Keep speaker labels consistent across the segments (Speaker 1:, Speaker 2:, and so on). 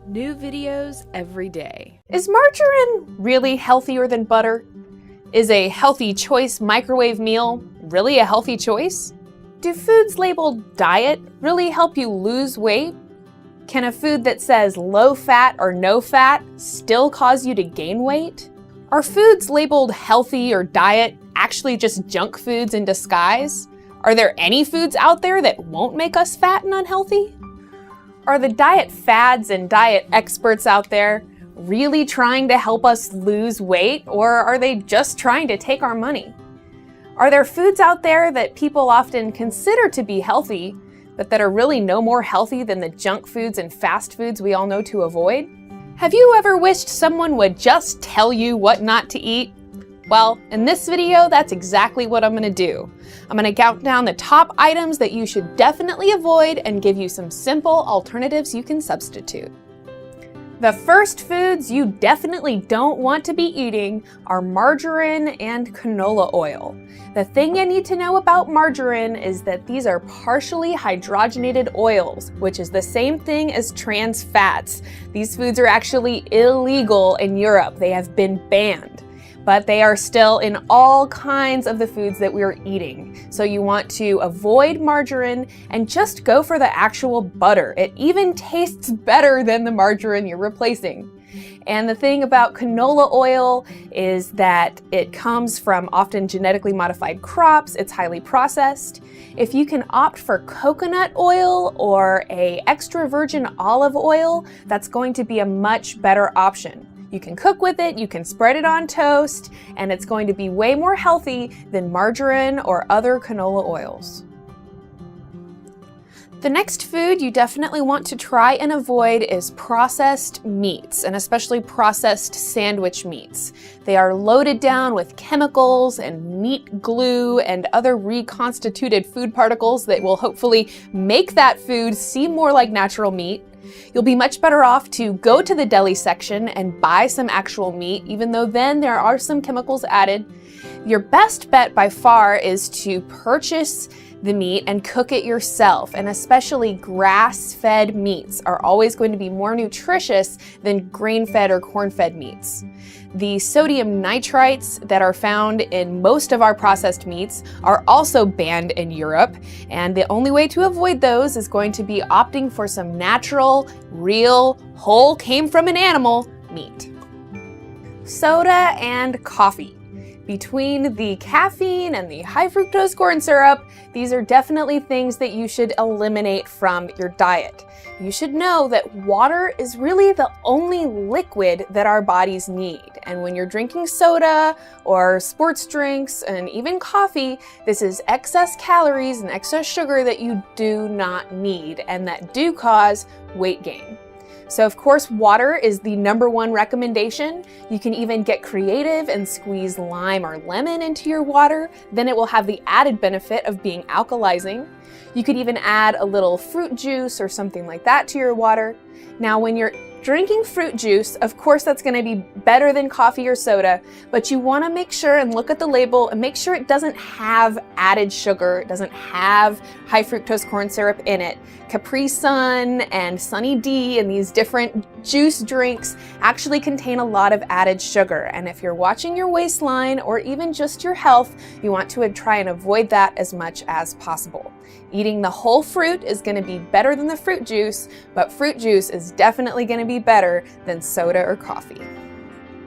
Speaker 1: New videos every day.
Speaker 2: Is margarine really healthier than butter? Is a healthy choice microwave meal really a healthy choice? Do foods labeled diet really help you lose weight? Can a food that says low fat or no fat still cause you to gain weight? Are foods labeled healthy or diet actually just junk foods in disguise? Are there any foods out there that won't make us fat and unhealthy? Are the diet fads and diet experts out there really trying to help us lose weight, or are they just trying to take our money? Are there foods out there that people often consider to be healthy, but that are really no more healthy than the junk foods and fast foods we all know to avoid? Have you ever wished someone would just tell you what not to eat? Well, in this video, that's exactly what I'm gonna do. I'm gonna count down the top items that you should definitely avoid and give you some simple alternatives you can substitute. The first foods you definitely don't want to be eating are margarine and canola oil. The thing you need to know about margarine is that these are partially hydrogenated oils, which is the same thing as trans fats. These foods are actually illegal in Europe. They have been banned, but they are still in all kinds of the foods that we're eating. So you want to avoid margarine and just go for the actual butter. It even tastes better than the margarine you're replacing. And the thing about canola oil is that it comes from often genetically modified crops. It's highly processed. If you can opt for coconut oil or a extra virgin olive oil, that's going to be a much better option. You can cook with it, you can spread it on toast, and it's going to be way more healthy than margarine or other canola oils. The next food you definitely want to try and avoid is processed meats, and especially processed sandwich meats. They are loaded down with chemicals and meat glue and other reconstituted food particles that will hopefully make that food seem more like natural meat. You'll be much better off to go to the deli section and buy some actual meat, even though then there are some chemicals added. Your best bet by far is to purchase the meat and cook it yourself, and especially grass-fed meats are always going to be more nutritious than grain-fed or corn-fed meats. The sodium nitrites that are found in most of our processed meats are also banned in Europe, and the only way to avoid those is going to be opting for some natural, real, whole, came from an animal meat. Soda and coffee. Between the caffeine and the high fructose corn syrup, these are definitely things that you should eliminate from your diet. You should know that water is really the only liquid that our bodies need. And when you're drinking soda or sports drinks and even coffee, this is excess calories and excess sugar that you do not need and that do cause weight gain. So of course, water is the #1 recommendation. You can even get creative and squeeze lime or lemon into your water. Then it will have the added benefit of being alkalizing. You could even add a little fruit juice or something like that to your water. Now, when you're drinking fruit juice, of course that's going to be better than coffee or soda, but you want to make sure and look at the label and make sure it doesn't have added sugar, it doesn't have high fructose corn syrup in it. Capri Sun and Sunny D and these different juice drinks actually contain a lot of added sugar, and if you're watching your waistline or even just your health, you want to try and avoid that as much as possible. Eating the whole fruit is going to be better than the fruit juice, but fruit juice is definitely going to be better than soda or coffee.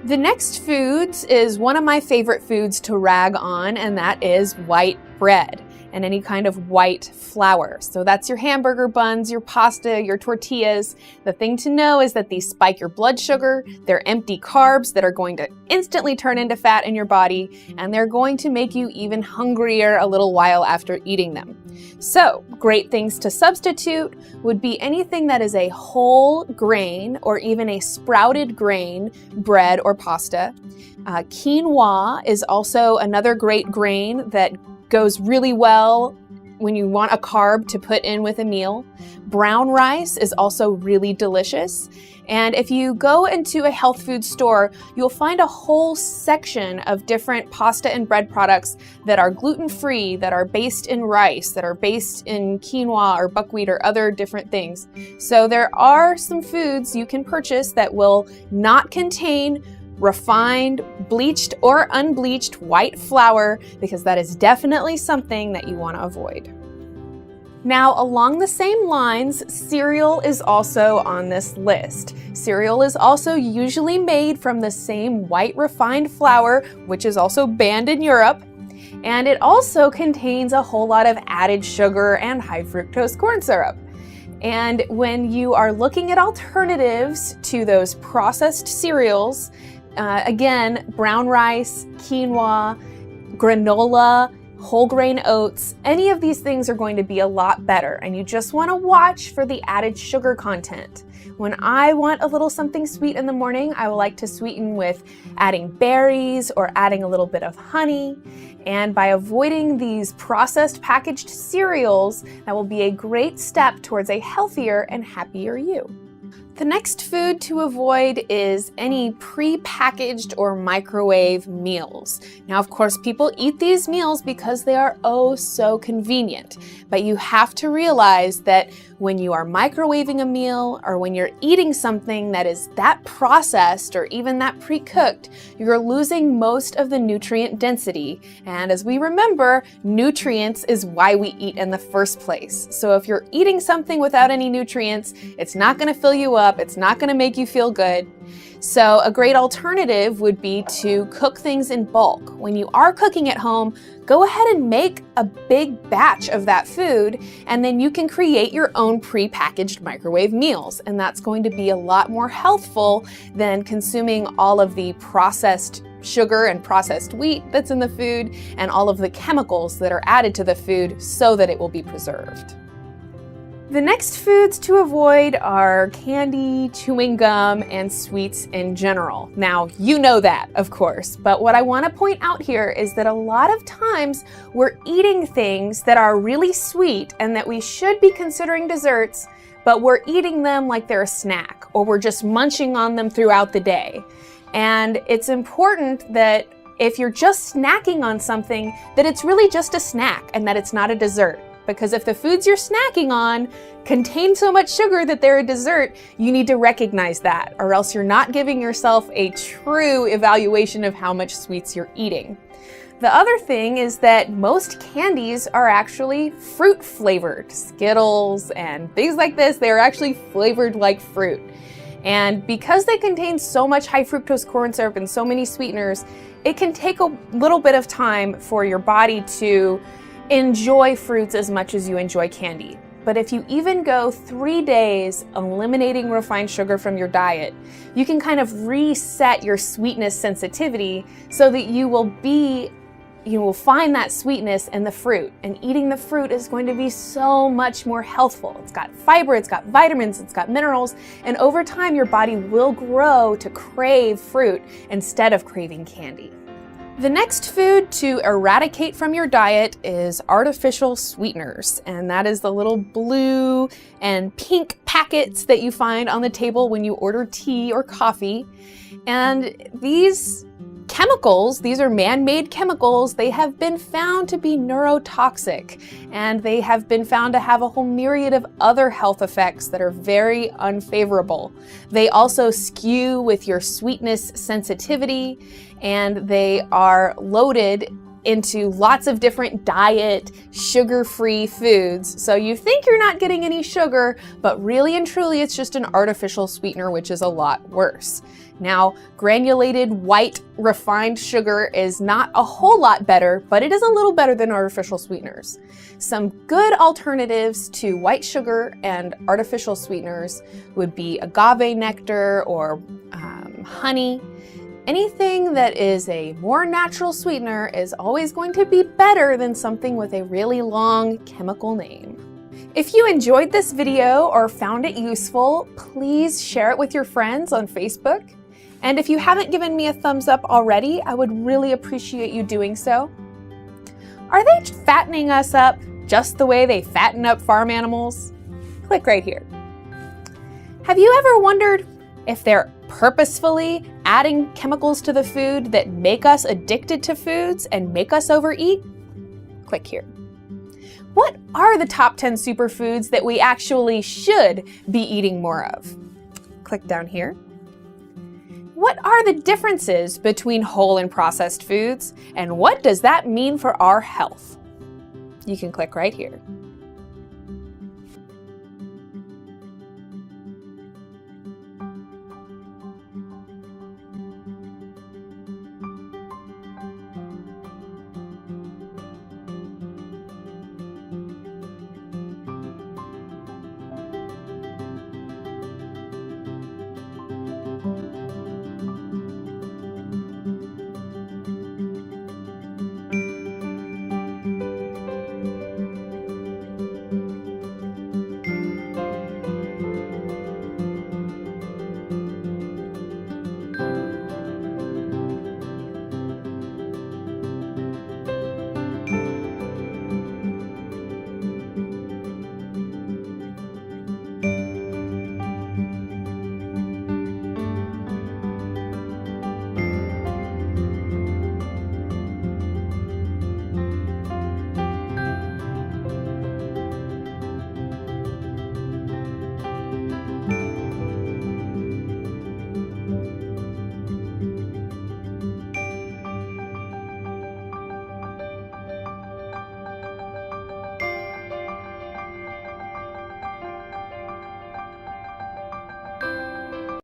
Speaker 2: The next foods is one of my favorite foods to rag on, and that is white bread and any kind of white flour. So that's your hamburger buns, your pasta, your tortillas. The thing to know is that these spike your blood sugar, they're empty carbs that are going to instantly turn into fat in your body, and they're going to make you even hungrier a little while after eating them. So, great things to substitute would be anything that is a whole grain or even a sprouted grain bread or pasta. Quinoa is also another great grain that goes really well when you want a carb to put in with a meal. Brown rice is also really delicious. And if you go into a health food store, you'll find a whole section of different pasta and bread products that are gluten-free, that are based in rice, that are based in quinoa or buckwheat or other different things. So there are some foods you can purchase that will not contain refined, bleached, or unbleached white flour, because that is definitely something that you want to avoid. Now, along the same lines, cereal is also on this list. Cereal is also usually made from the same white refined flour, which is also banned in Europe. And it also contains a whole lot of added sugar and high fructose corn syrup. And when you are looking at alternatives to those processed cereals, again, brown rice, quinoa, granola, whole grain oats, any of these things are going to be a lot better, and you just want to watch for the added sugar content. When I want a little something sweet in the morning, I will like to sweeten with adding berries or adding a little bit of honey. And by avoiding these processed packaged cereals, that will be a great step towards a healthier and happier you. The next food to avoid is any pre-packaged or microwave meals. Now, of course, people eat these meals because they are oh so convenient, but you have to realize that when you are microwaving a meal or when you're eating something that is that processed or even that pre-cooked, you're losing most of the nutrient density. And as we remember, nutrients is why we eat in the first place. So if you're eating something without any nutrients, it's not going to fill you up. It's not going to make you feel good. So a great alternative would be to cook things in bulk. When you are cooking at home, go ahead and make a big batch of that food, and then you can create your own pre-packaged microwave meals. And that's going to be a lot more healthful than consuming all of the processed sugar and processed wheat that's in the food and all of the chemicals that are added to the food so that it will be preserved. The next foods to avoid are candy, chewing gum, and sweets in general. Now, you know that, of course, but what I want to point out here is that a lot of times we're eating things that are really sweet and that we should be considering desserts, but we're eating them like they're a snack, or we're just munching on them throughout the day. And it's important that if you're just snacking on something, that it's really just a snack and that it's not a dessert. Because if the foods you're snacking on contain so much sugar that they're a dessert, you need to recognize that, or else you're not giving yourself a true evaluation of how much sweets you're eating. The other thing is that most candies are actually fruit flavored. Skittles and things like this, they're actually flavored like fruit. And because they contain so much high fructose corn syrup and so many sweeteners, it can take a little bit of time for your body to enjoy fruits as much as you enjoy candy. But if you even go 3 days eliminating refined sugar from your diet, you can kind of reset your sweetness sensitivity so that you will find that sweetness in the fruit. And eating the fruit is going to be so much more healthful. It's got fiber, it's got vitamins, it's got minerals, and over time your body will grow to crave fruit instead of craving candy. The next food to eradicate from your diet is artificial sweeteners, and that is the little blue and pink packets that you find on the table when you order tea or coffee. And these chemicals, these are man-made chemicals, they have been found to be neurotoxic, and they have been found to have a whole myriad of other health effects that are very unfavorable. They also skew with your sweetness sensitivity, and they are loaded into lots of different diet, sugar-free foods. So you think you're not getting any sugar, but really and truly it's just an artificial sweetener, which is a lot worse. Now, granulated white refined sugar is not a whole lot better, but it is a little better than artificial sweeteners. Some good alternatives to white sugar and artificial sweeteners would be agave nectar or honey. Anything that is a more natural sweetener is always going to be better than something with a really long chemical name. If you enjoyed this video or found it useful, please share it with your friends on Facebook. And if you haven't given me a thumbs up already, I would really appreciate you doing so. Are they fattening us up just the way they fatten up farm animals? Click right here. Have you ever wondered if they're purposefully adding chemicals to the food that make us addicted to foods and make us overeat? Click here. What are the top 10 superfoods that we actually should be eating more of? Click down here. What are the differences between whole and processed foods, and what does that mean for our health? You can click right here.